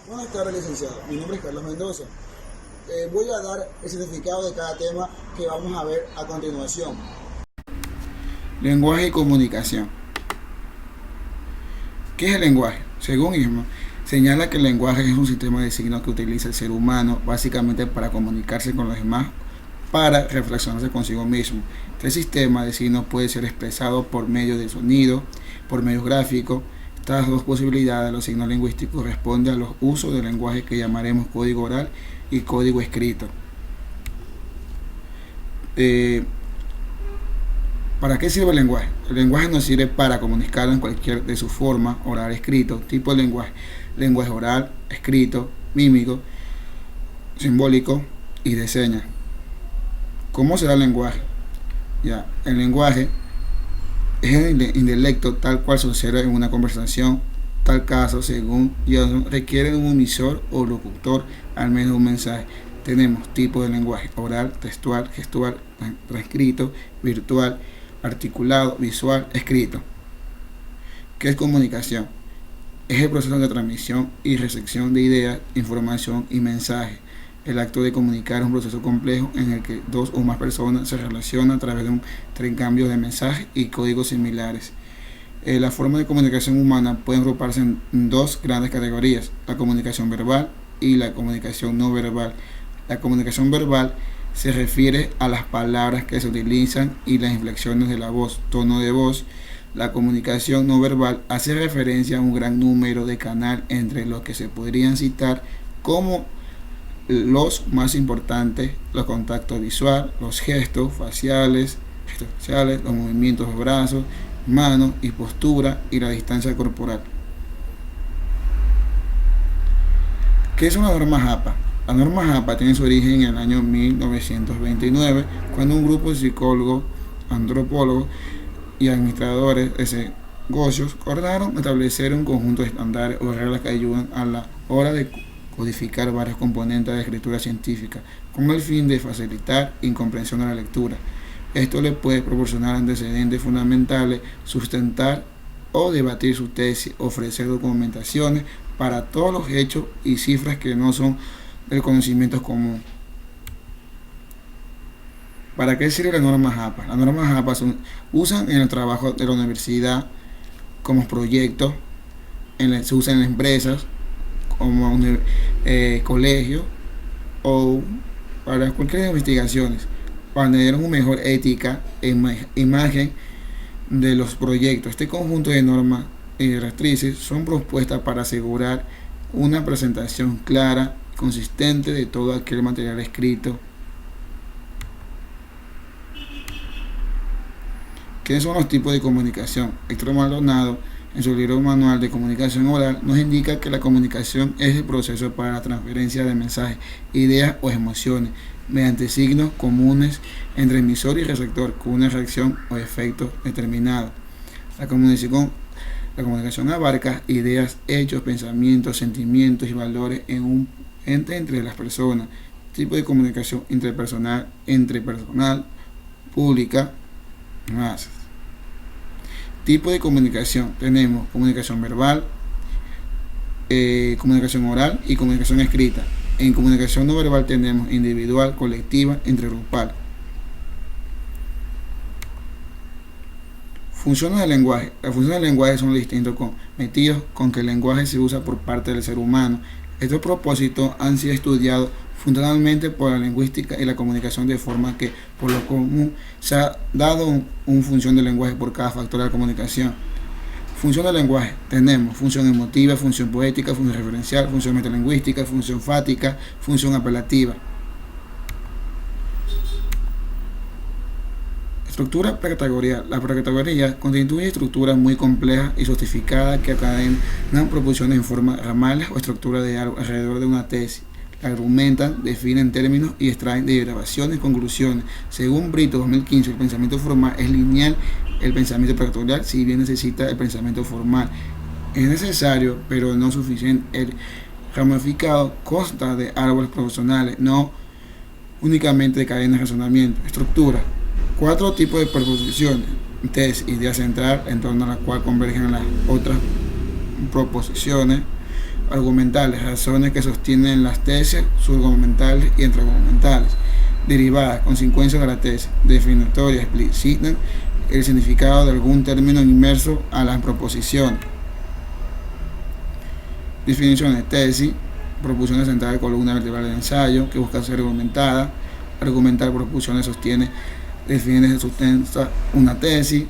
Buenas tardes, licenciado. Mi nombre es Carlos Mendoza. Voy a dar el significado de cada tema que vamos a ver a continuación. Lenguaje y comunicación. ¿Qué es el lenguaje? Según Isma, señala que el lenguaje es un sistema de signos que utiliza el ser humano básicamente para comunicarse con los demás, para reflexionarse consigo mismo. Este sistema de signos puede ser expresado por medio de sonido, por medios gráficos. Estas dos posibilidades de los signos lingüísticos responden a los usos del lenguaje que llamaremos código oral y código escrito. ¿Para qué sirve el lenguaje? El lenguaje nos sirve para comunicarnos en cualquier de sus formas, oral, escrito, tipo de lenguaje. Lenguaje oral, escrito, mímico, simbólico y de señas. ¿Cómo será el lenguaje? El lenguaje es el intelecto tal cual se observa en una conversación. Tal caso, según Johnson, requiere de un emisor o locutor al menos un mensaje. Tenemos tipos de lenguaje: oral, textual, gestual, transcrito, virtual, articulado, visual, escrito. ¿Qué es comunicación? Es el proceso de transmisión y recepción de ideas, información y mensajes. El acto de comunicar es un proceso complejo en el que dos o más personas se relacionan a través de un intercambio de mensajes y códigos similares. La forma de comunicación humana puede agruparse en dos grandes categorías: la comunicación verbal y la comunicación no verbal. La comunicación verbal se refiere a las palabras que se utilizan y las inflexiones de la voz, tono de voz. La comunicación no verbal hace referencia a un gran número de canales, entre los que se podrían citar como los más importantes: los contactos visuales, los gestos faciales, los movimientos de brazos, manos y postura, y la distancia corporal. ¿Qué es una norma JAPA? La norma JAPA tiene su origen en el año 1929, cuando un grupo de psicólogos, antropólogos y administradores de negocios acordaron establecer un conjunto de estándares o reglas que ayudan a la hora de codificar varios componentes de escritura científica, con el fin de facilitar y comprensión de la lectura. Esto le puede proporcionar antecedentes fundamentales, sustentar o debatir su tesis, ofrecer documentaciones para todos los hechos y cifras que no son del conocimiento común. ¿Para qué sirve la norma JAPA? Las normas JAPA se usan en el trabajo de la universidad como proyectos, se usan en las empresas, como colegios o para cualquier investigaciones, para tener una mejor ética e imagen de los proyectos. Este conjunto de normas y directrices son propuestas para asegurar una presentación clara y consistente de todo aquel material escrito. ¿Qué son los tipos de comunicación? Héctor Maldonado, en su libro Manual de Comunicación Oral, nos indica que la comunicación es el proceso para la transferencia de mensajes, ideas o emociones mediante signos comunes entre emisor y receptor con una reacción o efecto determinado. La comunicación abarca ideas, hechos, pensamientos, sentimientos y valores en un ente entre las personas. Tipo de comunicación interpersonal, pública, masas. Tipo de comunicación: tenemos comunicación verbal, comunicación oral y comunicación escrita. En comunicación no verbal tenemos individual, colectiva, intergrupal. Funciones del lenguaje. Las funciones del lenguaje son distintos cometidos con que el lenguaje se usa por parte del ser humano. Estos propósitos han sido estudiados fundamentalmente por la lingüística y la comunicación, de forma que por lo común se ha dado una función del lenguaje por cada factor de la comunicación. Función del lenguaje: tenemos función emotiva, función poética, función referencial, función metalingüística, función fática, función apelativa. Estructura precategorial. La precategoría constituye estructuras muy complejas y sofisticadas que encadenan proposiciones en forma ramales o estructuras de algo alrededor de una tesis. Argumentan, definen términos y extraen derivaciones y conclusiones. Según Brito 2015, el pensamiento formal es lineal. El pensamiento precategorial, si bien necesita el pensamiento formal, es necesario pero no suficiente. El ramificado consta de árboles proposicionales, no únicamente de cadenas de razonamiento. Estructura: 4 tipos de proposiciones: tesis, idea central en torno a la cual convergen las otras proposiciones; argumentales, razones que sostienen las tesis, subargumentales y intraargumentales. Derivadas, consecuencias de la tesis. Definitoria, explicitan el significado de algún término inmerso a las proposiciones. Definiciones, tesis, proposiciones centrales, columna vertebral del ensayo, que busca ser argumentada. Argumentar, proposiciones, sostiene, define, sustenta una tesis.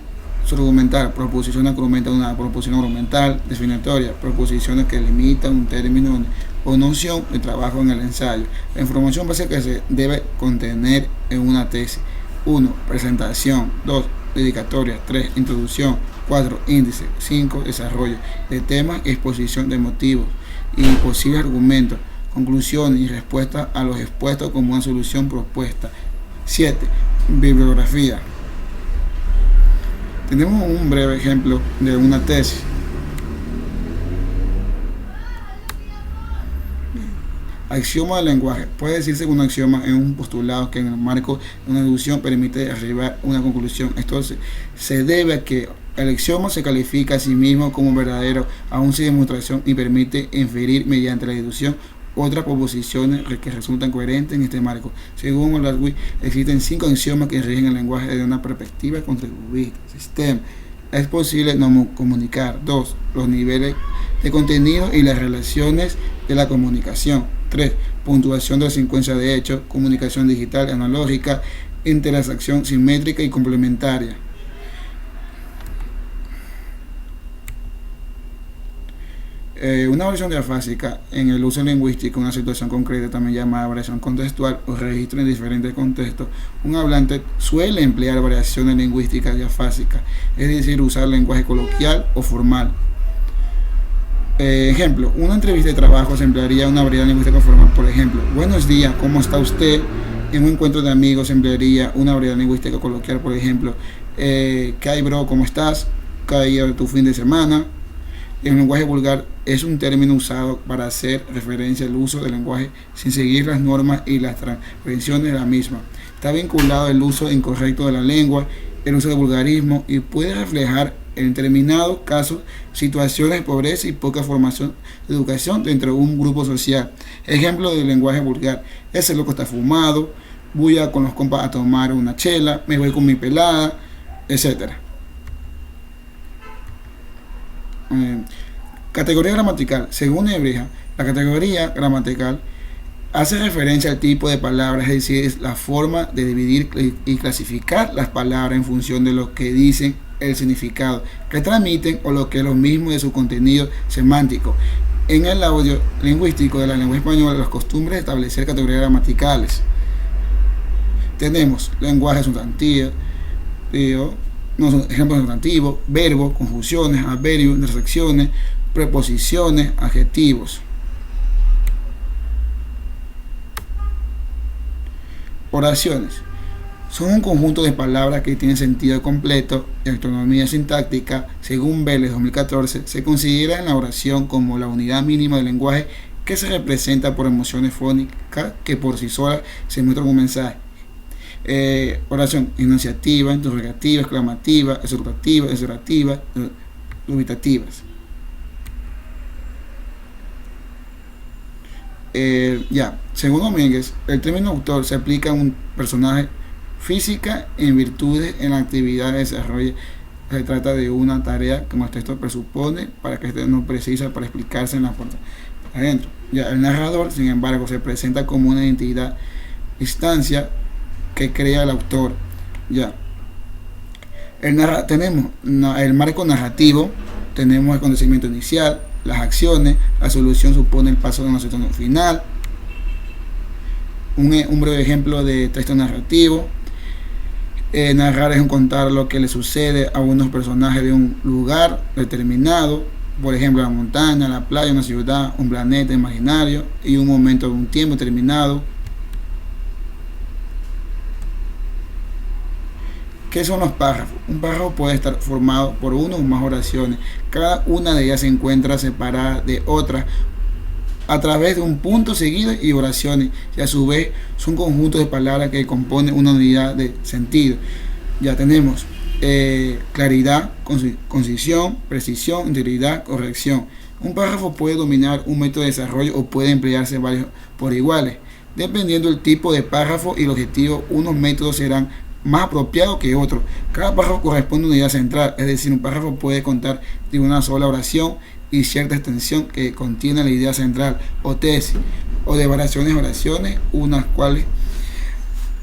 Subargumental, proposición argumenta una proposición argumental. Definitoria, proposiciones que limitan un término o noción de trabajo en el ensayo. La información básica que se debe contener en una tesis: 1. Presentación. 2. Dedicatoria. 3. Introducción. 4. Índice. 5. Desarrollo de temas y exposición de motivos y posibles argumentos, conclusiones y respuestas a los expuestos como una solución propuesta. 7. Bibliografía. Tenemos un breve ejemplo de una tesis. Axioma del lenguaje. Puede decirse que un axioma es un postulado que en el marco de una deducción permite arribar a una conclusión. Esto se debe a que el axioma se califica a sí mismo como verdadero aún sin demostración y permite inferir mediante la deducción otras proposiciones que resultan coherentes en este marco. Según Olarwi, existen 5 axiomas que rigen el lenguaje desde una perspectiva contributivista. Sistema. Es posible no comunicar. 2. Los niveles de contenido y las relaciones de la comunicación. 3. Puntuación de la secuencia de hechos, comunicación digital y analógica, interacción simétrica y complementaria. Una variación diafásica en el uso lingüístico, una situación concreta también llamada variación contextual o registro en diferentes contextos. Un hablante suele emplear variaciones lingüísticas diafásicas, es decir, usar lenguaje coloquial o formal. Ejemplo, una entrevista de trabajo se emplearía una variedad lingüística formal. Por ejemplo, buenos días, ¿cómo está usted? En un encuentro de amigos se emplearía una variedad lingüística coloquial. Por ejemplo, ¿qué hay, bro? ¿Cómo estás? ¿Qué hay de tu fin de semana? El lenguaje vulgar es un término usado para hacer referencia al uso del lenguaje sin seguir las normas y las transgresiones de la misma. Está vinculado al uso incorrecto de la lengua, el uso de vulgarismo, y puede reflejar en determinados casos situaciones de pobreza y poca formación de educación dentro de un grupo social. Ejemplo del lenguaje vulgar: ese loco está fumado, voy a con los compas a tomar una chela, me voy con mi pelada, etc. Categoría gramatical. Según Nebrija, la categoría gramatical hace referencia al tipo de palabras, es decir, es la forma de dividir y clasificar las palabras en función de lo que dicen, el significado que transmiten o lo que es lo mismo de su contenido semántico. En el audio lingüístico de la lengua española, las costumbres de establecer categorías gramaticales. Tenemos lenguaje sustantivo, ejemplos de sustantivo, verbo, conjunciones, adverbios, intersecciones, preposiciones, adjetivos. Oraciones. Son un conjunto de palabras que tienen sentido completo y autonomía sintáctica. Según Vélez 2014, se considera en la oración como la unidad mínima del lenguaje que se representa por emociones fónicas que por sí solas se muestran un mensaje. Oración enunciativa, interrogativa, exclamativa, exhortativa, exhortativa, dubitativas. Según Domínguez, el término autor se aplica a un personaje física en virtudes en la actividad de desarrollo. Se trata de una tarea que el texto presupone para que esté no precisa para explicarse en la puerta adentro. El narrador, sin embargo, se presenta como una entidad, instancia que crea el autor. Tenemos el marco narrativo, tenemos el acontecimiento inicial, las acciones, la solución supone el paso de una situación final. Un breve ejemplo de texto narrativo: narrar es contar lo que le sucede a unos personajes de un lugar determinado, por ejemplo la montaña, la playa, una ciudad, un planeta imaginario y un momento de un tiempo determinado. ¿Qué son los párrafos? Un párrafo puede estar formado por una o más oraciones. Cada una de ellas se encuentra separada de otras a través de un punto seguido y oraciones, y a su vez son conjuntos de palabras que componen una unidad de sentido. Ya tenemos claridad, concisión, precisión, integridad, corrección. Un párrafo puede dominar un método de desarrollo o puede emplearse varios por iguales. Dependiendo del tipo de párrafo y el objetivo, unos métodos serán más apropiados que otros. Cada párrafo corresponde a una idea central, es decir, un párrafo puede contar de una sola oración y cierta extensión que contiene la idea central o tesis, o de variaciones oraciones, unas cuales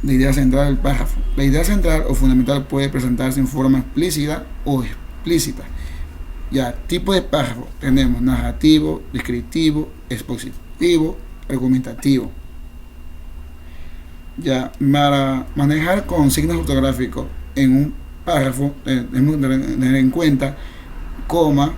la idea central del párrafo. La idea central o fundamental puede presentarse en forma explícita o explícita. Ya, tipo de párrafo, tenemos narrativo, descriptivo, expositivo, argumentativo. Ya, para manejar con signos ortográficos en un párrafo, tenemos que tener en cuenta coma,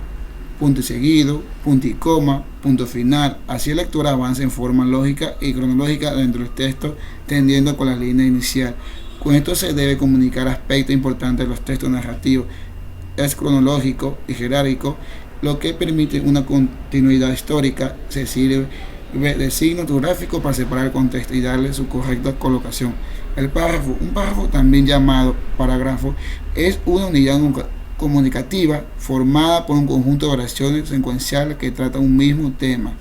punto y seguido, punto y coma, punto final. Así el lector avanza en forma lógica y cronológica dentro del texto, tendiendo con la línea inicial. Con esto se debe comunicar aspectos importantes de los textos narrativos. Es cronológico y jerárquico, lo que permite una continuidad histórica. Se sirve de signo ortográfico para separar el contexto y darle su correcta colocación. El párrafo, un párrafo también llamado parágrafo, es una unidad comunicativa formada por un conjunto de oraciones secuenciales que tratan un mismo tema.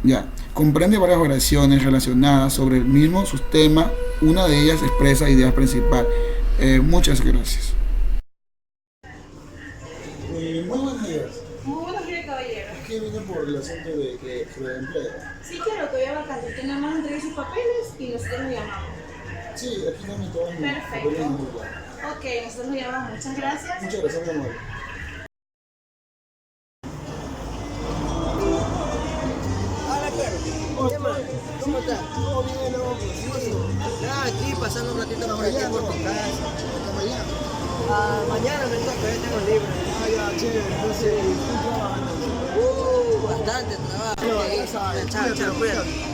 Ya, comprende varias oraciones relacionadas sobre el mismo subtema. Una de ellas expresa idea principal. Muchas gracias. Muy buenos días. Muy buenos días, caballero. Aquí vine por el asunto de que de empleo. Sí, claro, todavía vacante. Usted nada más entregue sus papeles y nosotros lo llamamos. Sí, aquí también todos mis Perfecto. papeles en un lugar. Ok, nosotros lo llamamos. Muchas gracias. Muchas gracias, mi amor. Hola, Carlos. ¿Qué más? ¿Cómo estás? Todo bien, loco. Sí. Ya aquí pasando un ratito por aquí por tu casa. Hasta mañana. Mañana me toca, ya tengo libre. Ah, ya, chévere. Entonces, ¿tú trabajas? Bastante trabajo. No, ya sabes. Chao, chao, cuídate.